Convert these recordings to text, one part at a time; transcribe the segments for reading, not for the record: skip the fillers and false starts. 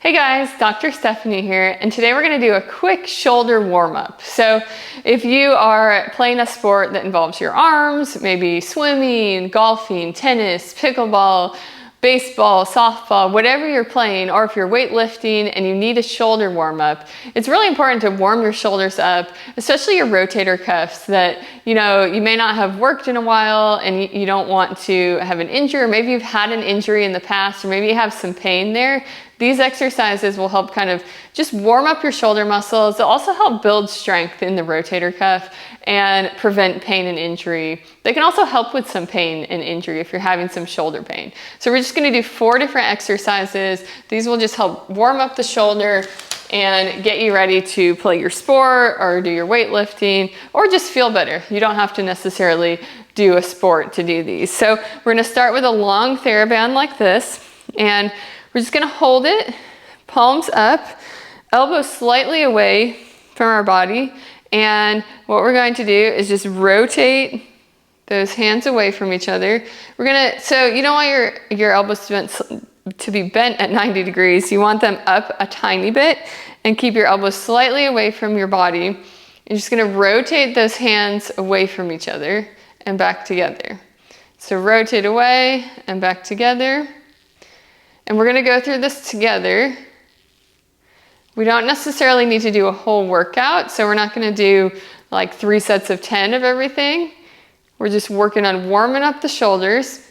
Hey guys, Dr. Stephanie here, and today we're going to do a quick shoulder warm-up. So if you are playing a sport that involves your arms, maybe swimming, golfing, tennis, pickleball, baseball, softball, whatever you're playing, or if you're weightlifting and you need a shoulder warm-up, it's really important to warm your shoulders up, especially your rotator cuffs that, you may not have worked in a while and you don't want to have an injury, or maybe you've had an injury in the past, or maybe you have some pain there. These exercises will help kind of just warm up your shoulder muscles. They'll also help build strength in the rotator cuff and prevent pain and injury. They can also help with some pain and injury if you're having some shoulder pain. So we're just going to do 4 different exercises. These will just help warm up the shoulder and get you ready to play your sport or do your weightlifting or just feel better. You don't have to necessarily do a sport to do these. So we're going to start with a long Theraband like this, and we're just going to hold it, palms up, elbows slightly away from our body. And what we're going to do is just rotate those hands away from each other. So you don't want your elbows to be bent at 90 degrees. You want them up a tiny bit and keep your elbows slightly away from your body. You're just going to rotate those hands away from each other and back together. So rotate away and back together. And we're going to go through this together. We don't necessarily need to do a whole workout, so we're not going to do like 3 sets of 10 of everything. We're just working on warming up the shoulders.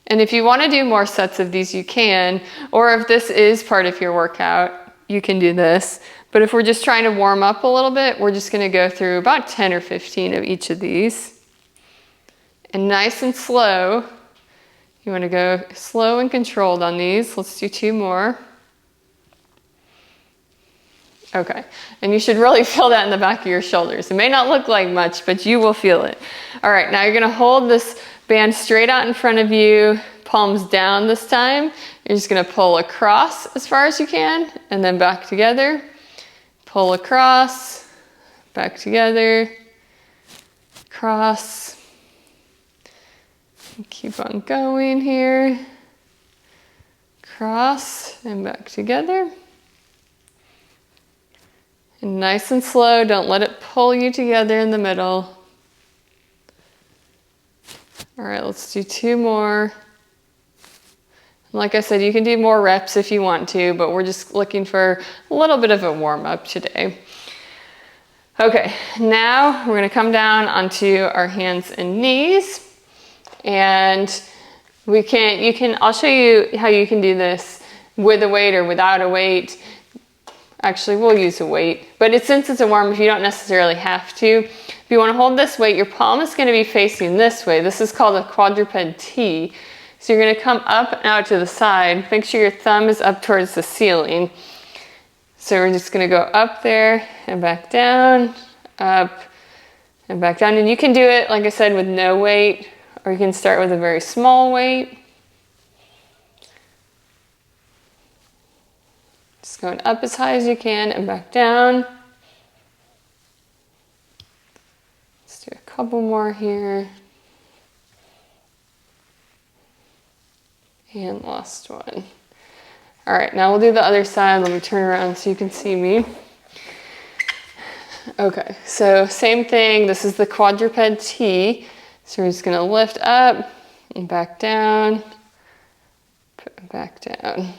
And if you want to do more sets of these, you can. Or if this is part of your workout, you can do this. But if we're just trying to warm up a little bit, we're just going to go through about 10 or 15 of each of these. And nice and slow. You want to go slow and controlled on these. Let's do 2 more. Okay, and you should really feel that in the back of your shoulders. It may not look like much, but you will feel it. All right, now you're going to hold this band straight out in front of you, palms down this time. You're just going to pull across as far as you can, and then back together. Pull across, back together, cross. Keep on going here. Cross and back together. And nice and slow, don't let it pull you together in the middle. All right, let's do 2 more. Like I said, you can do more reps if you want to, but we're just looking for a little bit of a warm up today. Okay, now we're gonna come down onto our hands and knees. And I'll show you how you can do this with a weight or without a weight. Actually, we'll use a weight, but since it's a warm-up, you don't necessarily have to. If you want to hold this weight, your palm is going to be facing this way. This is called a Quadruped T. So you're going to come up and out to the side. Make sure your thumb is up towards the ceiling. So we're just going to go up there and back down, up and back down. And you can do it, like I said, with no weight, or you can start with a very small weight. Just going up as high as you can and back down. Let's do a couple more here. And last one. All right, now we'll do the other side. Let me turn around so you can see me. Okay, so same thing. This is the Quadruped T. So we're just going to lift up and back down, back down.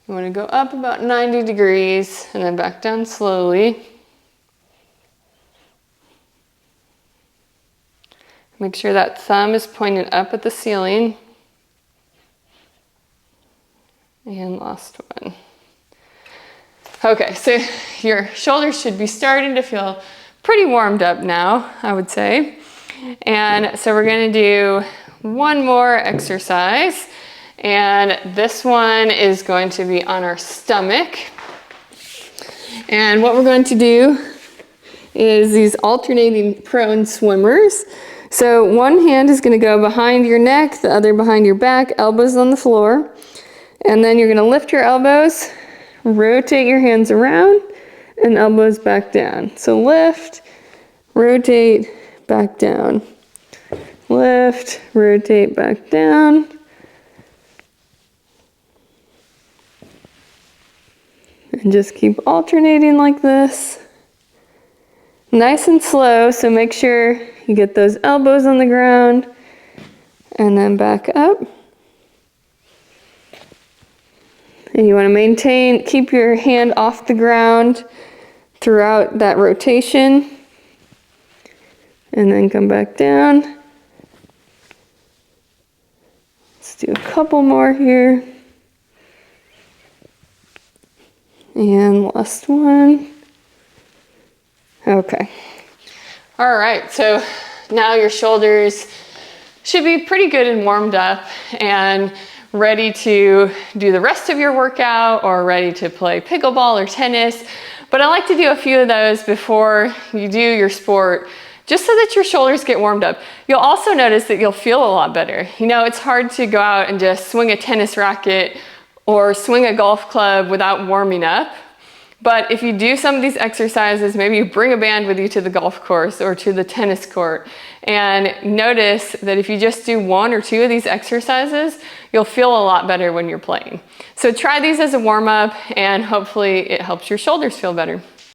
You want to go up about 90 degrees and then back down slowly. Make sure that thumb is pointed up at the ceiling. And last one. Okay, so your shoulders should be starting to feel pretty warmed up now, I would say. And so we're going to do 1 more exercise. And this one is going to be on our stomach. And what we're going to do is these alternating prone swimmers. So one hand is going to go behind your neck, the other behind your back, elbows on the floor. And then you're going to lift your elbows, rotate your hands around, and elbows back down. So lift, rotate, back down. Lift, rotate, back down. And just keep alternating like this. Nice and slow, so make sure you get those elbows on the ground and then back up. And you want to maintain, keep your hand off the ground throughout that rotation. And then come back down. Let's do a couple more here. And last one. Okay. All right, so now your shoulders should be pretty good and warmed up and ready to do the rest of your workout or ready to play pickleball or tennis. But I like to do a few of those before you do your sport, just so that your shoulders get warmed up. You'll also notice that you'll feel a lot better. You know, it's hard to go out and just swing a tennis racket or swing a golf club without warming up. But if you do some of these exercises, maybe you bring a band with you to the golf course or to the tennis court, and notice that if you just do one or two of these exercises, you'll feel a lot better when you're playing. So try these as a warm-up, and hopefully it helps your shoulders feel better.